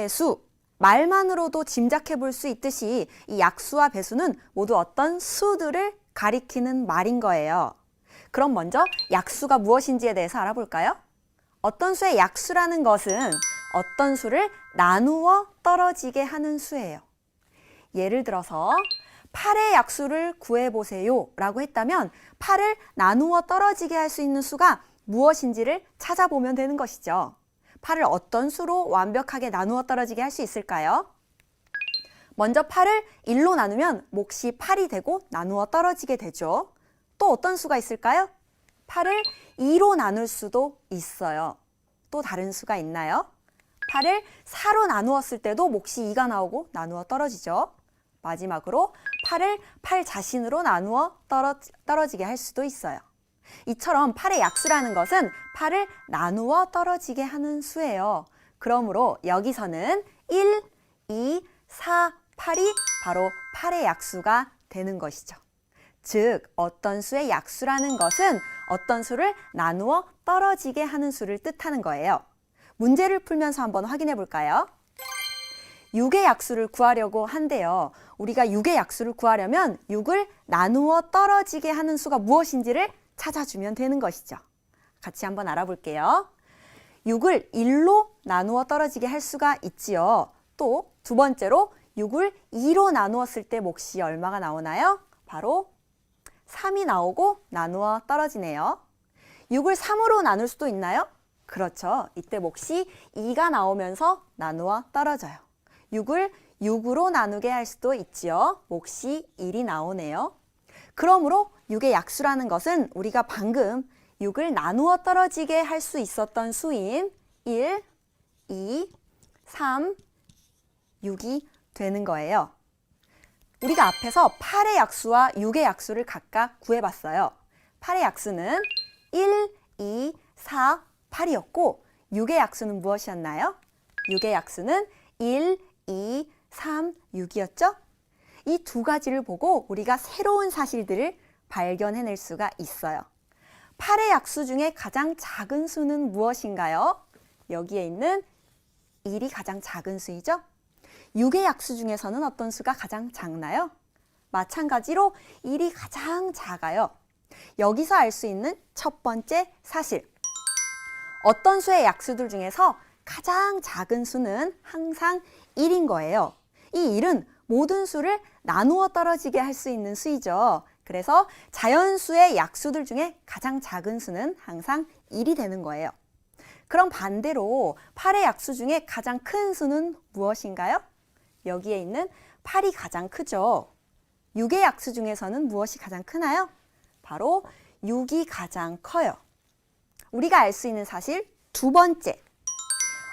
배수, 말만으로도 짐작해 볼 수 있듯이 이 약수와 배수는 모두 어떤 수들을 가리키는 말인 거예요. 그럼 먼저 약수가 무엇인지에 대해서 알아볼까요? 어떤 수의 약수라는 것은 어떤 수를 나누어 떨어지게 하는 수예요. 예를 들어서 8의 약수를 구해보세요 라고 했다면 8을 나누어 떨어지게 할 수 있는 수가 무엇인지를 찾아보면 되는 것이죠. 8을 어떤 수로 완벽하게 나누어 떨어지게 할 수 있을까요? 먼저 8을 1로 나누면 몫이 8이 되고 나누어 떨어지게 되죠. 또 어떤 수가 있을까요? 8을 2로 나눌 수도 있어요. 또 다른 수가 있나요? 8을 4로 나누었을 때도 몫이 2가 나오고 나누어 떨어지죠. 마지막으로 8을 8 자신으로 나누어 떨어지게 할 수도 있어요. 이처럼 8의 약수라는 것은 8을 나누어 떨어지게 하는 수예요. 그러므로 여기서는 1, 2, 4, 8이 바로 8의 약수가 되는 것이죠. 즉, 어떤 수의 약수라는 것은 어떤 수를 나누어 떨어지게 하는 수를 뜻하는 거예요. 문제를 풀면서 한번 확인해 볼까요? 6의 약수를 구하려고 한대요. 우리가 6의 약수를 구하려면 6을 나누어 떨어지게 하는 수가 무엇인지를 찾아주면 되는 것이죠. 같이 한번 알아볼게요. 6을 1로 나누어 떨어지게 할 수가 있지요. 또 두 번째로 6을 2로 나누었을 때 몫이 얼마가 나오나요? 바로 3이 나오고 나누어 떨어지네요. 6을 3으로 나눌 수도 있나요? 그렇죠. 이때 몫이 2가 나오면서 나누어 떨어져요. 6을 6으로 나누게 할 수도 있지요. 몫이 1이 나오네요. 그러므로 6의 약수라는 것은 우리가 방금 6을 나누어 떨어지게 할 수 있었던 수인 1, 2, 3, 6이 되는 거예요. 우리가 앞에서 8의 약수와 6의 약수를 각각 구해봤어요. 8의 약수는 1, 2, 4, 8이었고 6의 약수는 무엇이었나요? 6의 약수는 1, 2, 3, 6이었죠? 이 두 가지를 보고 우리가 새로운 사실들을 발견해낼 수가 있어요. 8의 약수 중에 가장 작은 수는 무엇인가요? 여기에 있는 1이 가장 작은 수이죠? 6의 약수 중에서는 어떤 수가 가장 작나요? 마찬가지로 1이 가장 작아요. 여기서 알 수 있는 첫 번째 사실. 어떤 수의 약수들 중에서 가장 작은 수는 항상 1인 거예요. 이 1은 모든 수를 나누어 떨어지게 할 수 있는 수이죠. 그래서 자연수의 약수들 중에 가장 작은 수는 항상 1이 되는 거예요. 그럼 반대로 8의 약수 중에 가장 큰 수는 무엇인가요? 여기에 있는 8이 가장 크죠. 6의 약수 중에서는 무엇이 가장 크나요? 바로 6이 가장 커요. 우리가 알 수 있는 사실 두 번째.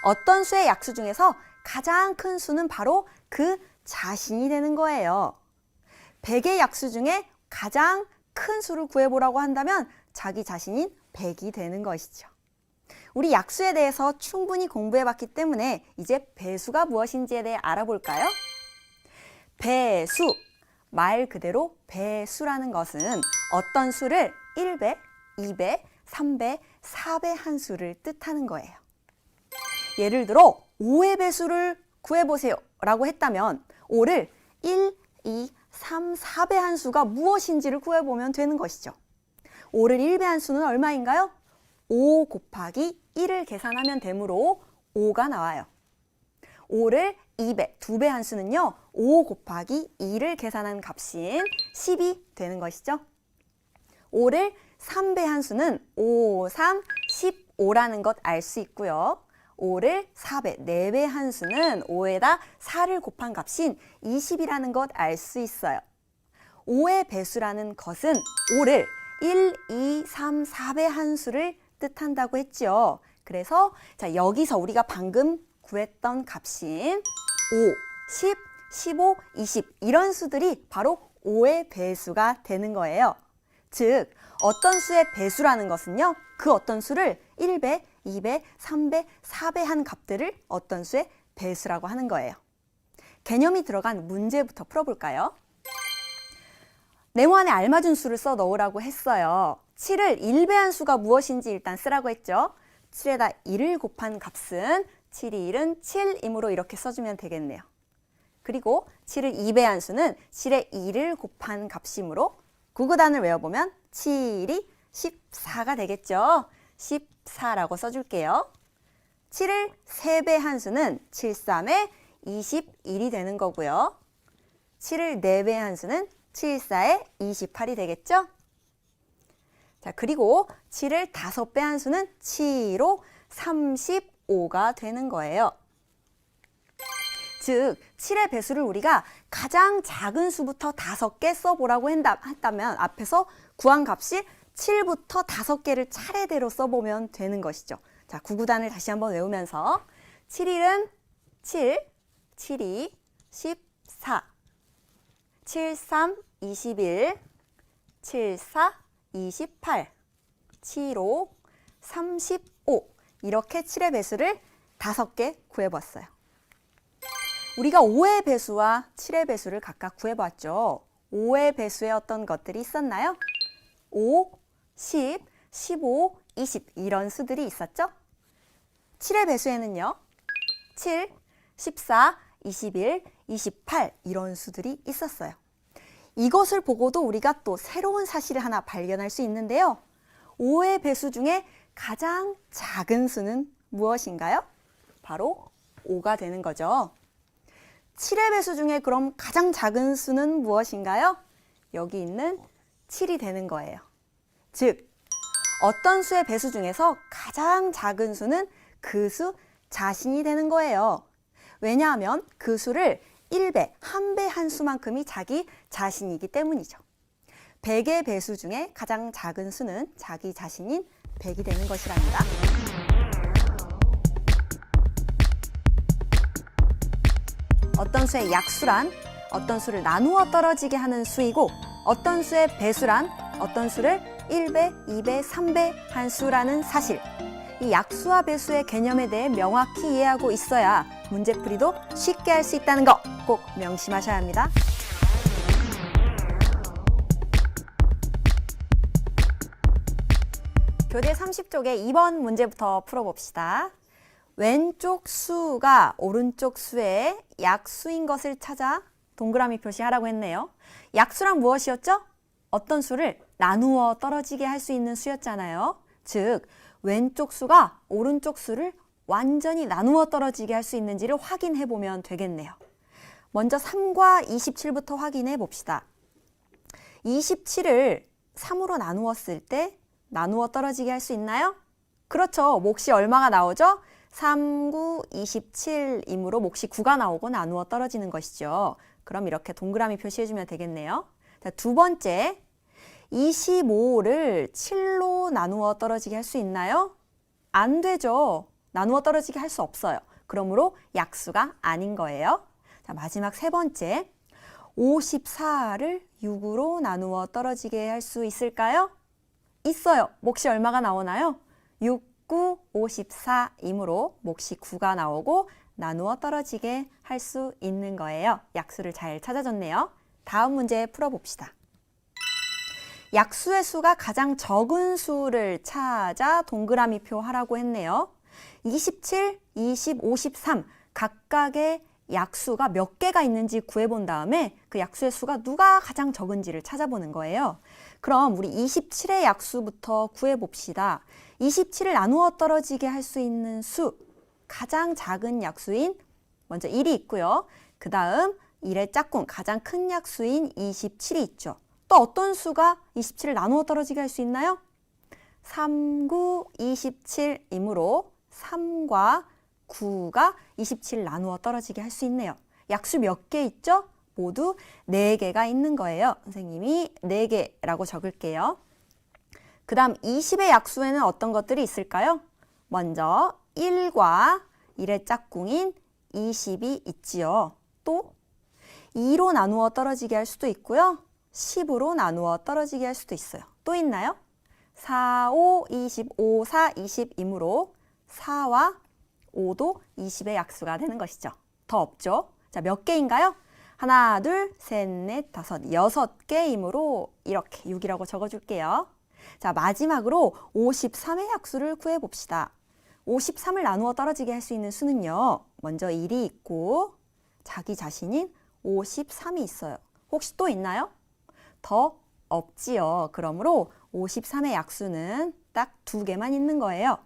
어떤 수의 약수 중에서 가장 큰 수는 바로 그 자신이 되는 거예요. 100의 약수 중에 가장 큰 수를 구해보라고 한다면 자기 자신인 100이 되는 것이죠. 우리 약수에 대해서 충분히 공부해봤기 때문에 이제 배수가 무엇인지에 대해 알아볼까요? 배수, 말 그대로 배수라는 것은 어떤 수를 1배, 2배, 3배, 4배 한 수를 뜻하는 거예요. 예를 들어 5의 배수를 구해보세요 라고 했다면 5를 1, 2, 3, 4배 한 수가 무엇인지를 구해보면 되는 것이죠. 5를 1배 한 수는 얼마인가요? 5 곱하기 1을 계산하면 되므로 5가 나와요. 5를 2배, 2배 한 수는요. 5 곱하기 2를 계산한 값인 10이 되는 것이죠. 5를 3배 한 수는 5, 3, 15라는 것 알 수 있고요. 5를 4배, 4배 한 수는 5에다 4를 곱한 값인 20이라는 것 알 수 있어요. 5의 배수라는 것은 5를 1, 2, 3, 4배 한 수를 뜻한다고 했죠. 그래서 자, 여기서 우리가 방금 구했던 값인 5, 10, 15, 20 이런 수들이 바로 5의 배수가 되는 거예요. 즉, 어떤 수의 배수라는 것은요. 그 어떤 수를 1배, 2배, 3배, 4배 한 값들을 어떤 수의 배수라고 하는 거예요. 개념이 들어간 문제부터 풀어볼까요? 네모 안에 알맞은 수를 써 넣으라고 했어요. 7을 1배한 수가 무엇인지 일단 쓰라고 했죠. 7에다 1을 곱한 값은 7이 1은 7이므로 이렇게 써주면 되겠네요. 그리고 7을 2배 한 수는 7의 2를 곱한 값이므로 구구단을 외워보면 7이 14가 되겠죠. 14라고 써줄게요. 7을 3배 한 수는 7, 3에 21이 되는 거고요. 7을 4배 한 수는 7, 4에 28이 되겠죠. 자, 그리고 7을 5배 한 수는 7로 35가 되는 거예요. 즉, 7의 배수를 우리가 가장 작은 수부터 5개 써보라고 했다면 앞에서 구한 값이 7부터 5개를 차례대로 써보면 되는 것이죠. 자, 구구단을 다시 한번 외우면서 7일은 7, 7이 14, 73, 21, 74, 28, 75, 35 이렇게 7의 배수를 5개 구해봤어요. 우리가 5의 배수와 7의 배수를 각각 구해봤죠. 5의 배수에 어떤 것들이 있었나요? 5, 10, 15, 20 이런 수들이 있었죠. 7의 배수에는요. 7, 14, 21, 28 이런 수들이 있었어요. 이것을 보고도 우리가 또 새로운 사실을 하나 발견할 수 있는데요. 5의 배수 중에 가장 작은 수는 무엇인가요? 바로 5가 되는 거죠. 7의 배수 중에 그럼 가장 작은 수는 무엇인가요? 여기 있는 7이 되는 거예요. 즉, 어떤 수의 배수 중에서 가장 작은 수는 그 수 자신이 되는 거예요. 왜냐하면 그 수를 1배, 1배 한 수만큼이 자기 자신이기 때문이죠. 100의 배수 중에 가장 작은 수는 자기 자신인 100이 되는 것이랍니다. 어떤 수의 약수란 어떤 수를 나누어 떨어지게 하는 수이고 어떤 수의 배수란 어떤 수를 1배, 2배, 3배 한 수라는 사실. 이 약수와 배수의 개념에 대해 명확히 이해하고 있어야 문제풀이도 쉽게 할 수 있다는 거 꼭 명심하셔야 합니다. 교재 30쪽의 2번 문제부터 풀어봅시다. 왼쪽 수가 오른쪽 수의 약수인 것을 찾아 동그라미 표시하라고 했네요. 약수란 무엇이었죠? 어떤 수를 나누어 떨어지게 할 수 있는 수였잖아요. 즉, 왼쪽 수가 오른쪽 수를 완전히 나누어 떨어지게 할 수 있는지를 확인해 보면 되겠네요. 먼저 3과 27부터 확인해 봅시다. 27을 3으로 나누었을 때 나누어 떨어지게 할 수 있나요? 그렇죠. 몫이 얼마가 나오죠? 3, 9, 27이므로 몫이 9가 나오고 나누어 떨어지는 것이죠. 그럼 이렇게 동그라미 표시해주면 되겠네요. 자, 두 번째, 25를 7로 나누어 떨어지게 할 수 있나요? 안 되죠. 나누어 떨어지게 할 수 없어요. 그러므로 약수가 아닌 거예요. 자, 마지막 세 번째, 54를 6으로 나누어 떨어지게 할 수 있을까요? 있어요. 몫이 얼마가 나오나요? 6, 9, 54이므로 몫이 9가 나오고 나누어 떨어지게 할 수 있는 거예요. 약수를 잘 찾아줬네요. 다음 문제 풀어봅시다. 약수의 수가 가장 적은 수를 찾아 동그라미 표 하라고 했네요. 27, 20, 53 각각의 약수가 몇 개가 있는지 구해본 다음에 그 약수의 수가 누가 가장 적은지를 찾아보는 거예요. 그럼 우리 27의 약수부터 구해봅시다. 27을 나누어 떨어지게 할 수 있는 수, 가장 작은 약수인 먼저 1이 있고요. 그 다음 1의 짝꿍, 가장 큰 약수인 27이 있죠. 또 어떤 수가 27을 나누어 떨어지게 할 수 있나요? 3, 9, 27이므로 3과 9가 27 나누어 떨어지게 할 수 있네요. 약수 몇 개 있죠? 모두 4개가 있는 거예요. 선생님이 4개라고 적을게요. 그 다음 20의 약수에는 어떤 것들이 있을까요? 먼저 1과 1의 짝꿍인 20이 있지요. 또 2로 나누어 떨어지게 할 수도 있고요. 10으로 나누어 떨어지게 할 수도 있어요. 또 있나요? 4, 5, 25, 4, 20이므로 4와 5도 20의 약수가 되는 것이죠. 더 없죠? 자, 몇 개인가요? 하나, 둘, 셋, 넷, 다섯, 6개이므로 이렇게 6이라고 적어줄게요. 자, 마지막으로 53의 약수를 구해봅시다. 53을 나누어 떨어지게 할 수 있는 수는요. 먼저 1이 있고 자기 자신인 53이 있어요. 혹시 또 있나요? 더 없지요. 그러므로 53의 약수는 딱 2개만 있는 거예요.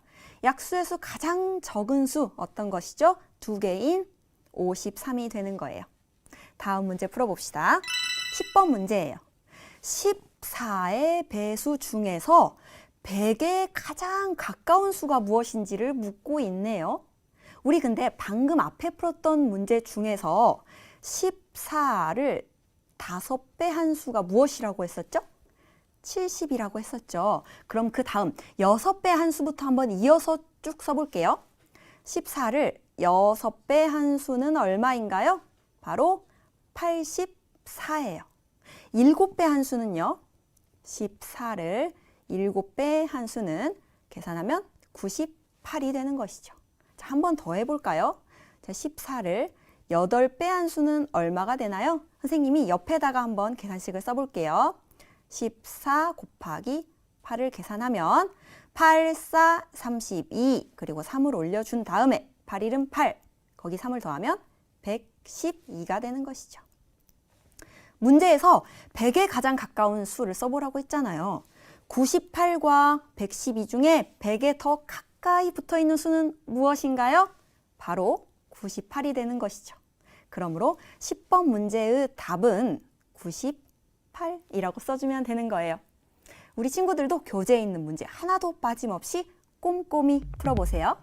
약수의 수 가장 적은 수 어떤 것이죠? 2개인 53이 되는 거예요. 다음 문제 풀어봅시다. 10번 문제예요. 14의 배수 중에서 100에 가장 가까운 수가 무엇인지를 묻고 있네요. 우리 근데 방금 앞에 풀었던 문제 중에서 14를 5배 한 수가 무엇이라고 했었죠? 70이라고 했었죠. 그럼 그 다음 6배 한 수부터 한번 이어서 쭉 써볼게요. 14를 6배 한 수는 얼마인가요? 바로 84예요. 7배 한 수는요. 14를 7배 한 수는 계산하면 98이 되는 것이죠. 자, 한 번 더 해볼까요? 자, 14를 8배 한 수는 얼마가 되나요? 선생님이 옆에다가 한번 계산식을 써볼게요. 14 곱하기 8을 계산하면 8, 4, 32 그리고 3을 올려준 다음에 8, 1은 8 거기 3을 더하면 112가 되는 것이죠. 문제에서 100에 가장 가까운 수를 써보라고 했잖아요. 98과 112 중에 100에 더 가까이 붙어있는 수는 무엇인가요? 바로 98이 되는 것이죠. 그러므로 10번 문제의 답은 98이라고 써주면 되는 거예요. 우리 친구들도 교재에 있는 문제 하나도 빠짐없이 꼼꼼히 풀어보세요.